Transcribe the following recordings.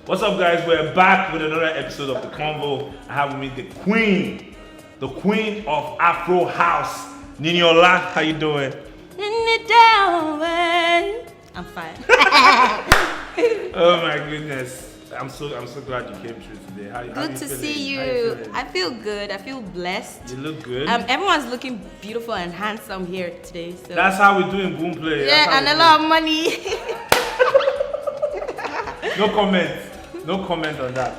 What's up, guys? We're back with another episode of the Convo. I have with me the Queen of Afrohouse, Niniola. How you doing? I'm fine. Oh my goodness. I'm so glad you came through today. How Good you to feeling? see How you. feeling? I feel good. I feel blessed. You look good. Everyone's looking beautiful and handsome here today. So That's how we're doing Boom Play. yeah, and a lot of money. No comment on that.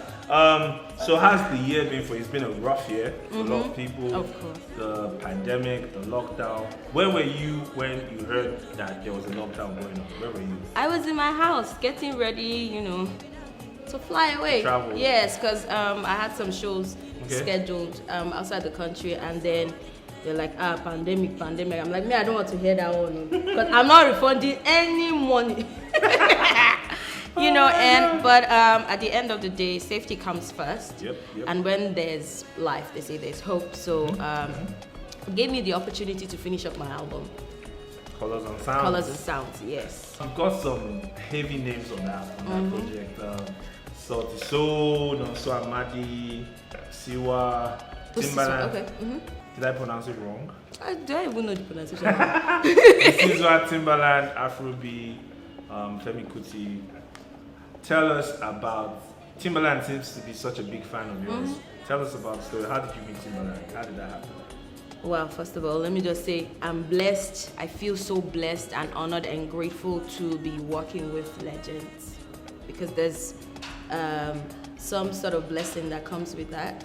So how's the year been for you? It's been a rough year for a lot of people. Of course. The pandemic, the lockdown. Where were you when you heard that there was a lockdown going on? Where were you? I was in my house getting ready, to fly away. Travel. Yes, because I had some shows scheduled outside the country, and then they're like, pandemic. I'm like, I don't want to hear that one because I'm not refunding any money. But at the end of the day, safety comes first. Yep. And when there's life, they say there's hope. So it gave me the opportunity to finish up my album. Colors and Sounds. Yes. You've got some heavy names on that project. Salty Soul, Nonso Amadi, Siwa, Timbaland. Okay. Did I pronounce it wrong? I don't even know the pronunciation. Siwa, Timbaland, Afrobeat, Femi Kuti. Tell us about Timbaland. Seems to be such a big fan of yours. Tell us about the story. How did you meet Timbaland? How did that happen? Well, first of all, let me just say I'm blessed. I feel so blessed and honored and grateful to be working with legends because there's some sort of blessing that comes with that.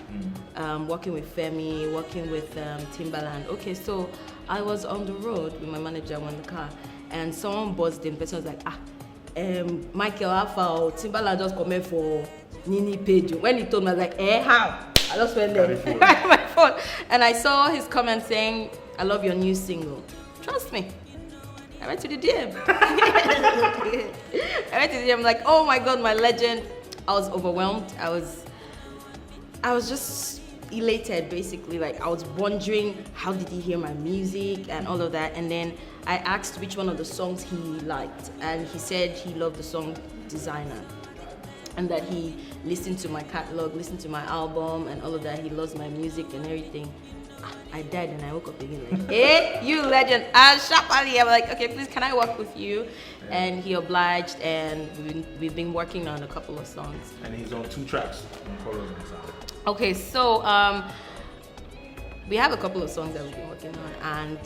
Working with Femi, working with Timbaland. Okay, so I was on the road with my manager on the car, and someone buzzed in. The person was like, Michael Alpha or Timbaland just come for Nini page. When he told me, I was like, how? I just went there, my phone, and I saw his comment saying, "I love your new single." Trust me, I went to the DM. I'm like, oh my God, my legend. I was overwhelmed. I was just elated, basically. Like I was wondering how did he hear my music and all of that. And then I asked which one of the songs he liked, and he said he loved the song Designer, and that he listened to my catalog, listened to my album and all of that. He loves my music and everything. I died and I woke up again like, hey, you legend. Sharply, I'm like, okay, please, can I work with you? Yeah. And he obliged, and we've been working on a couple of songs. And he's on 2 tracks on Colors and Sounds. Okay, so we have a couple of songs that we've been working on, and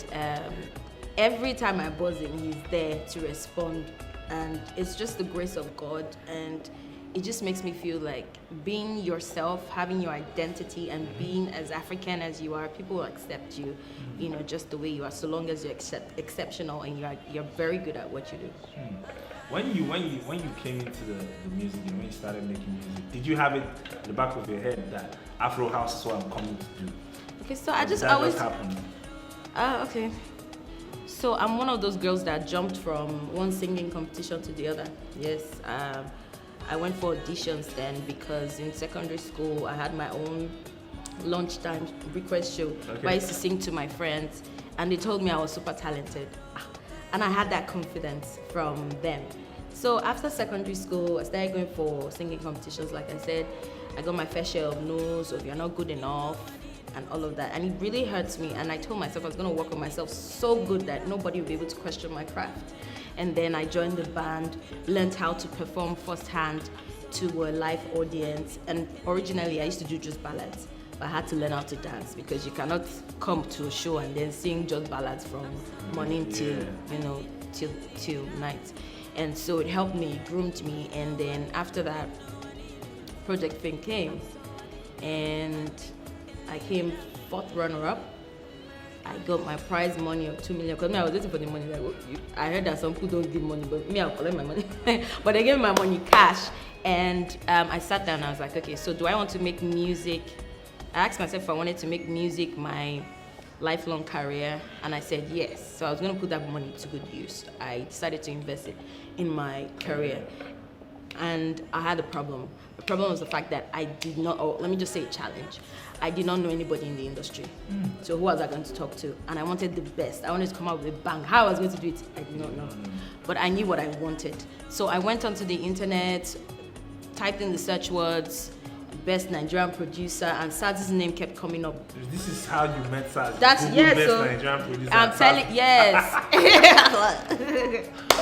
every time I buzz him, he's there to respond, and it's just the grace of God, and it just makes me feel like being yourself, having your identity, and being as African as you are, people will accept you, just the way you are, so long as you're exceptional and you're very good at what you do. When you came into the music and when you started making music, did you have it in the back of your head that Afrohouse is what I'm coming to do? Okay, so I just always happened. Okay. So I'm one of those girls that jumped from one singing competition to the other. Yes. I went for auditions then because in secondary school I had my own lunchtime request show where I used to sing to my friends, and they told me I was super talented. And I had that confidence from them. So after secondary school, I started going for singing competitions. Like I said, I got my fair share of no's, of you're not good enough, and all of that. And it really hurts me. And I told myself I was going to work on myself so good that nobody would be able to question my craft. And then I joined the band, learned how to perform firsthand to a live audience. And originally I used to do just ballads, but I had to learn how to dance because you cannot come to a show and then sing just ballads from morning till night. And so it helped me, groomed me, and then after that, Project Fame came, and I came 4th runner-up. I got my prize money of 2 million because I was waiting for the money. Like, I heard that some people don't give money, but me, I'll collect my money. But they gave me my money cash, and I sat down and I was like, okay, so do I want to make music? I asked myself if I wanted to make music my lifelong career, and I said yes. So I was going to put that money to good use. I decided to invest it in my career, and I had a problem. The problem was the fact that I did not, or let me just say a challenge. I did not know anybody in the industry. So who was I going to talk to? And I wanted the best. I wanted to come out with a bang. How I was going to do it, I did not know. But I knew what I wanted. So I went onto the internet, typed in the search words, best Nigerian producer, and Saz's name kept coming up. This is how you met Saz. That's Google yes. best So Nigerian producer. I'm telling yes.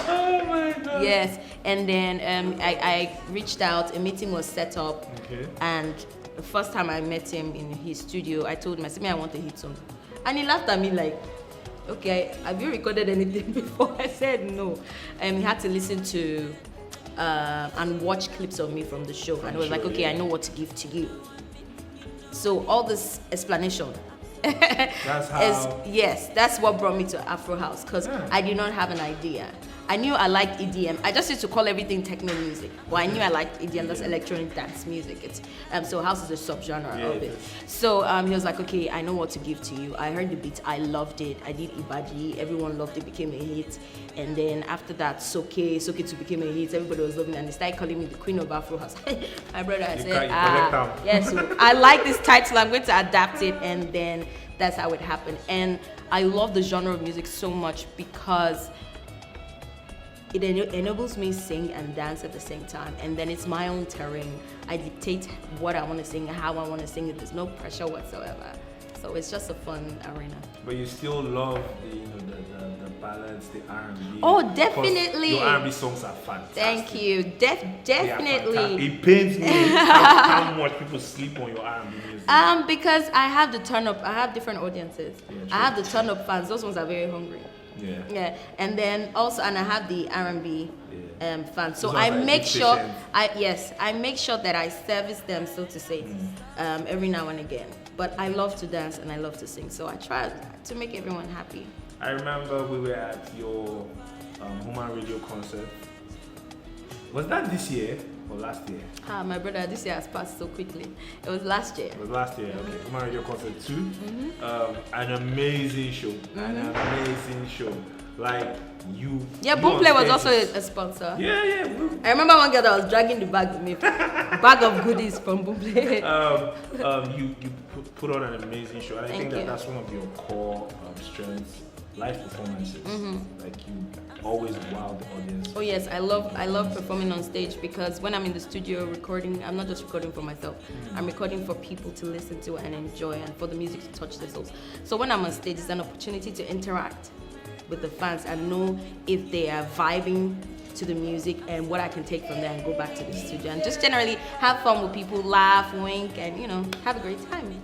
Oh my god. Yes, and then I reached out. A meeting was set up, and the first time I met him in his studio, I told him, I said, "I want a hit song," and he laughed at me like, "Okay, have you recorded anything before?" I said no. He had to listen to and watch clips of me from the show, and he was like, "Okay, I know what to give to you." So all this explanation. That's how. Yes, that's what brought me to Afrohouse, because I did not have an idea. I knew I liked EDM. I just used to call everything techno music. Well, I knew I liked EDM. That's electronic dance music. It's so house is a subgenre of it. So he was like, "Okay, I know what to give to you." I heard the beat. I loved it. I did Ibaji. Everyone loved it. Became a hit. And then after that, Soke to became a hit. Everybody was loving it, and they started calling me the Queen of Afrohouse. My brother, I said, yes. So I like this title. I'm going to adapt it, and then that's how it happened. And I love the genre of music so much because it enables me sing and dance at the same time, and then it's my own terrain. I dictate what I want to sing, how I want to sing it. There's no pressure whatsoever, so it's just a fun arena. But you still love the ballads, the R&B. Oh, definitely. Your R&B songs are fantastic. Thank you. Definitely. It pains me how much people sleep on your R&B music. Because I have the turn up. I have different audiences. Yeah, I have the turn up fans. Those ones are very hungry. Yeah. And then also, and I have the R&B fans. So Those I ones are make sure, efficient. I make sure that I service them, so to say, every now and again. But I love to dance and I love to sing, so I try to make everyone happy. I remember we were at your Human Radio concert. Was that this year or last year? My brother, this year has passed so quickly. It was last year. It was last year, okay. Human Radio concert 2. An amazing show. An amazing show. Like you. Yeah, Boomplay was also a sponsor. Yeah. I remember one girl that was dragging the bag with me, bag of goodies from Boomplay. You put on an amazing show, and I think that's one of your core strengths. Live performances, like you always wow the audience. Oh yes, I love performing on stage, because when I'm in the studio recording, I'm not just recording for myself. I'm recording for people to listen to and enjoy, and for the music to touch their souls. So when I'm on stage, it's an opportunity to interact with the fans and know if they are vibing to the music and what I can take from there and go back to the studio and just generally have fun with people, laugh, wink, and have a great time.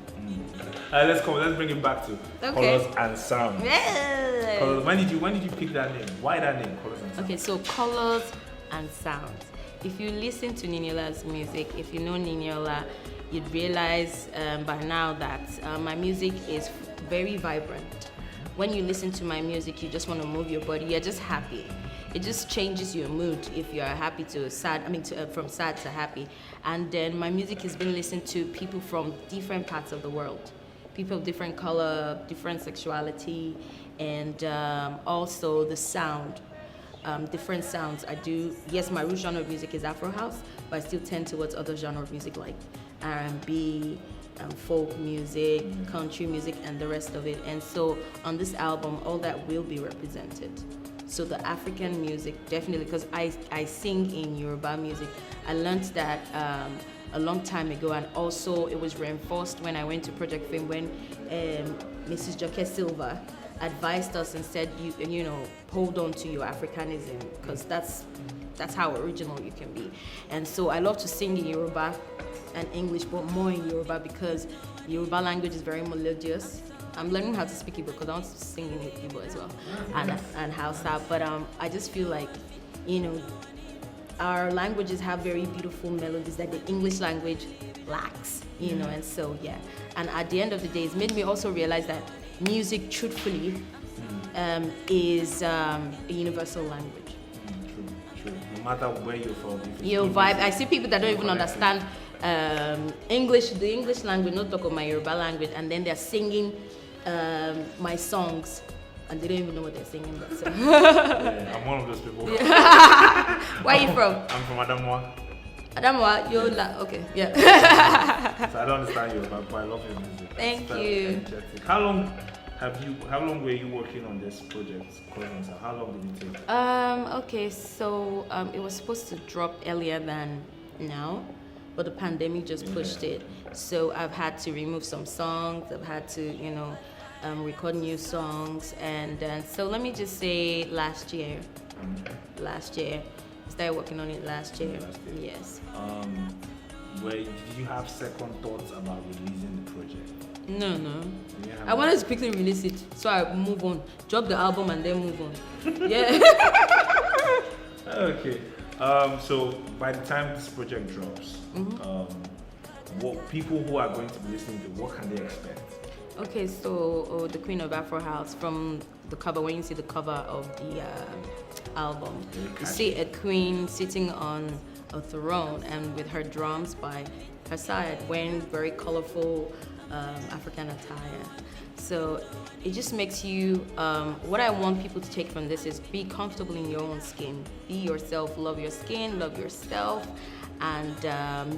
Let's bring it back to Colors and Sound. Yeah. Colors, when did you pick that name? Why that name, Colors and Sound? Okay, so Colors and Sounds. If you listen to Niniola's music, if you know Niniola, you'd realize by now that my music is very vibrant. When you listen to my music, you just want to move your body. You're just happy. It just changes your mood if you're happy to sad. From sad to happy. And then my music has been listened to people from different parts of the world. People of different color, different sexuality, and also the sound, different sounds. Yes, my root genre of music is Afrohouse, but I still tend towards other genre of music like R&B, folk music, country music, and the rest of it. And so on this album, all that will be represented. So the African music, definitely, because I sing in Yoruba music. I learned that a long time ago, and also it was reinforced when I went to Project Fame when Mrs. Joke Silva advised us and said, hold on to your Africanism, because that's how original you can be. And so I love to sing in Yoruba and English, but more in Yoruba because Yoruba language is very melodious. I'm learning how to speak Igbo because I want to sing in Igbo as well, and Hausa. But I just feel like, our languages have very beautiful melodies that the English language lacks, and so yeah. And at the end of the day, it's made me also realize that music, truthfully, is a universal language. True. No matter where you're from. Your vibe. I see people that don't even understand English, the English language, not talk of my Yoruba language, and then they're singing my songs. And they don't even know what they're singing. But so. Yeah, I'm one of those people. Yeah. Where are you from? I'm from Adamawa. Adamawa, okay, yeah. So I don't understand you, but I love your music. Thank you. How long were you working on this project? How long did it take? Okay, so it was supposed to drop earlier than now, but the pandemic just pushed it. So I've had to remove some songs. I've had to, record new songs, and so let me just say last year, I started working on it last year. Yes. Did you have second thoughts about releasing the project? No. I wanted to quickly release it, so I move on, drop the album, and then move on. Yeah. Okay. So by the time this project drops, what people who are going to be listening to, what can they expect? Okay, so the Queen of Afrohouse, from the cover, when you see the cover of the album, you see a queen sitting on a throne and with her drums by her side, wearing very colorful African attire. So it just makes you, what I want people to take from this is be comfortable in your own skin. Be yourself, love your skin, love yourself. And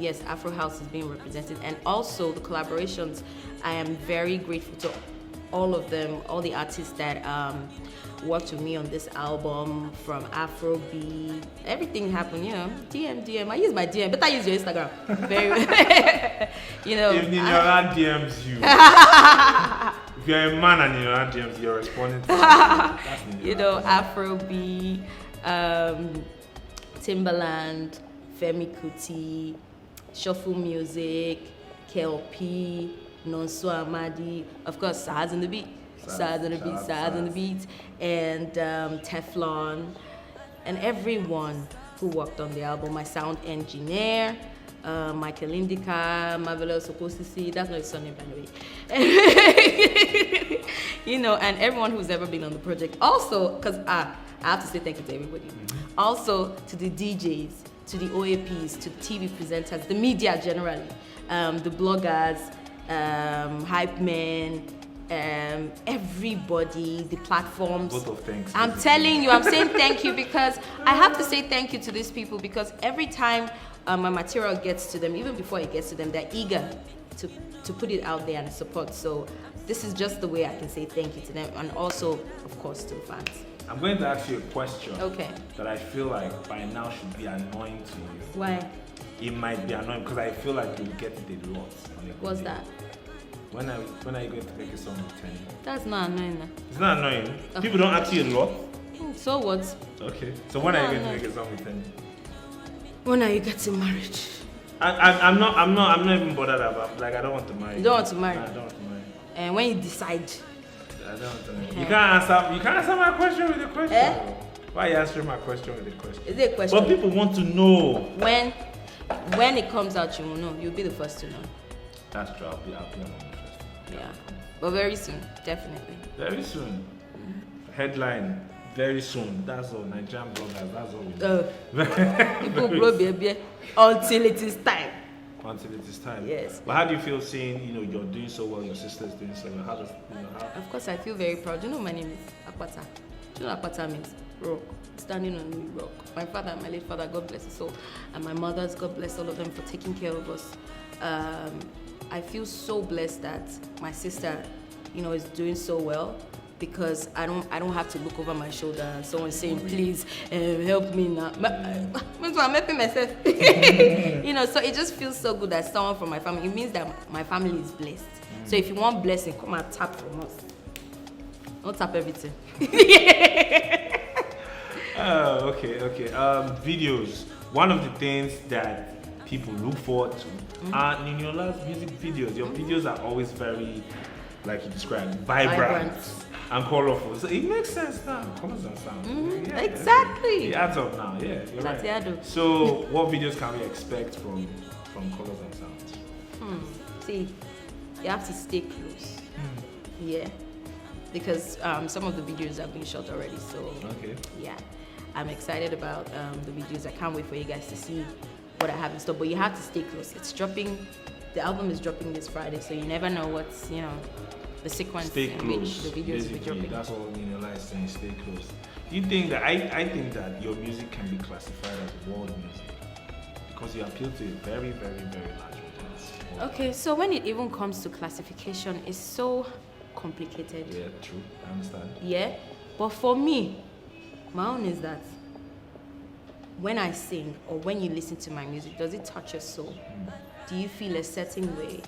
yes, Afro House is being represented. And also the collaborations, I am very grateful to all of them, all the artists that worked with me on this album, from Afrobeat, everything happened, DM. I use my DM, better use your Instagram. Very, If Niniola DMs you, if you're a man and Niniola DMs, you're responding to Afrobeat, Timbaland, Femi Kuti, Shuffle Music, KLP, Nonso Amadi, of course, Saz on the beat, and Teflon, and everyone who worked on the album. My sound engineer, Michael Indica, Marvelous Okosisi, that's not his surname, by the way. And everyone who's ever been on the project. Also, because I have to say thank you to everybody. Also to the DJs, to the OAPs, to the TV presenters, the media generally, the bloggers, hype men, everybody, the platforms. Both of thanks. I'm telling you, I'm saying thank you, because I have to say thank you to these people, because every time my material gets to them, even before it gets to them, they're eager to put it out there and support. So this is just the way I can say thank you to them, and also, of course, to the fans. I'm going to ask you a question. Okay. That I feel like by now should be annoying to you. Why? It might be annoying because I feel like you get it a lot. What's that? When are you going to make a song with Tenny? That's not annoying. It's not annoying. People don't ask you a lot. So what? Okay. So when are you going to make a song with Tenny? When are you getting married? I'm not even bothered about, like, I don't want to marry. You don't want to marry? No, I don't want to marry. And when you decide? I don't want to marry. You can't answer my question with a question. Why are you answering my question with a question? Is it a question? But people want to know. When it comes out, you will know. You'll be the first to know. That's true. I'll be among the first. Yeah. But very soon, definitely. Very soon. Headline, very soon. That's all. Nigerian bloggers, that's all we do. People blow baby until it is time. Until it is time. Yes. But how do you feel seeing, you're doing so well, your sister's doing so well? How does, Of course, I feel very proud. Do you know my name is Akpata? Do you know what Akpata means? Rock. Standing on the rock. My father, my late father, God bless his soul, and my mother's, God bless all of them for taking care of us. I feel so blessed that my sister, is doing so well, because I don't have to look over my shoulder and someone saying, please help me now. Means I'm helping myself. So it just feels so good that someone from my family. It means that my family is blessed. So if you want blessing, come and tap from us. Don't tap everything. Okay. Videos. One of the things that people look forward to are Niniola's music videos. Your videos are always very, like you described, vibrant and colorful. So it makes sense now. Colors and sound. Yeah, exactly. It adds up now. Yeah, you're that's right. So what videos can we expect from Colors and Sounds? See, you have to stay close. Yeah. Because some of the videos have been shot already. So yeah. I'm excited about the videos. I can't wait for you guys to see what I have in store. But you have to stay close. It's dropping. The album is dropping this Friday, so you never know what's the sequence in which the videos will be dropping. That's all Niniola is saying. Stay close. Do you think that I think that your music can be classified as world music because you appeal to a very, very, very large audience? Okay, so when it even comes to classification, it's so complicated. Yeah, true. I understand. Yeah, but for me, my own is that when I sing or when you listen to my music, does it touch your soul? Do you feel a certain way?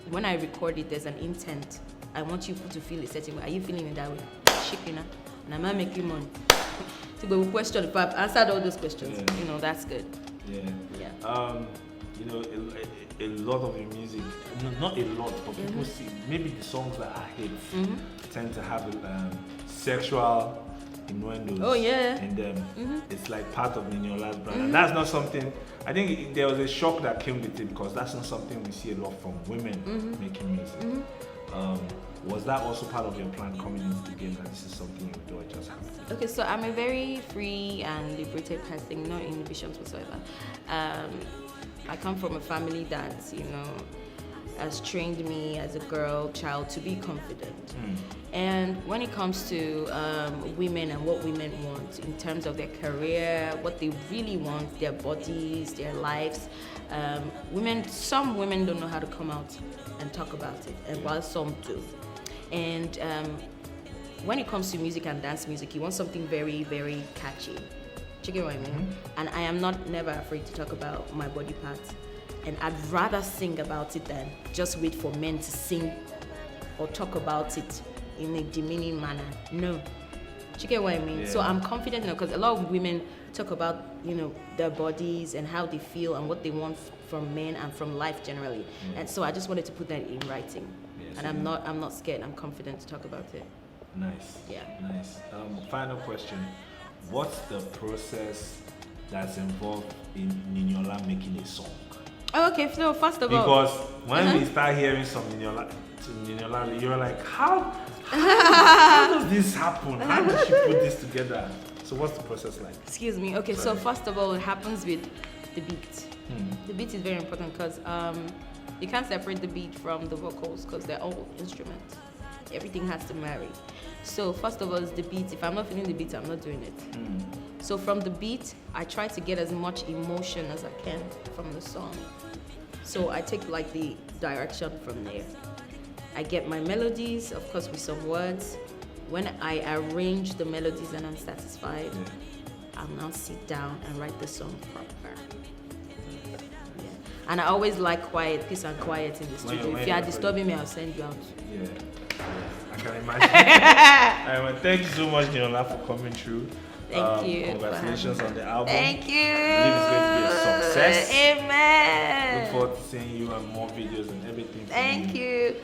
When I record it, there's an intent. I want you to feel a certain way. Are you feeling it that way? Shipping, and I'm not making money. To go question, if I've answered all those questions, that's good. Yeah. You know, a lot of your music, not a lot, but people see maybe the songs that are hits tend to have sexual innuendos in them. It's like part of Niniola's brand, and that's not something. I think there was a shock that came with it because that's not something we see a lot from women making music. Was that also part of your plan coming into the game that this is something you do or just happen? Okay, so I'm a very free and liberated person, no inhibitions whatsoever. I come from a family that, has trained me as a child to be confident. And when it comes to women and what women want in terms of their career, what they really want, their bodies, their lives, some women don't know how to come out and talk about it, and while some do. And when it comes to music and dance music, you want something very, very catchy. You get what I mean? And I am never afraid to talk about my body parts. And I'd rather sing about it than just wait for men to sing or talk about it in a demeaning manner. No. You get what I mean? So I'm confident because a lot of women talk about, their bodies and how they feel and what they want from men and from life generally. And so I just wanted to put that in writing. And I'm not scared. I'm confident to talk about it. Nice. Yeah. Nice. Final question. What's the process that's involved in Niniola making a song? Oh, okay, so first of all, because when we start hearing some Niniola, you're like, how does this happen? How did she put this together? So what's the process like? Excuse me. Okay, so first of all, it happens with the beat. The beat is very important because you can't separate the beat from the vocals because they're all instruments. Everything has to marry. So first of all, it's the beat. If I'm not feeling the beat, I'm not doing it. So from the beat, I try to get as much emotion as I can from the song. So I take like the direction from there. I get my melodies, of course, with some words. When I arrange the melodies and I'm satisfied, I'll now sit down and write the song proper. And I always like quiet, peace and quiet in the studio. If you are disturbing me, I'll send you out. I can imagine. Thank you so much, Niniola, for coming through. Thank you. Congratulations on the album. Thank you. I believe it's going to be a success. Amen. Look forward to seeing you and more videos and everything. Thank you.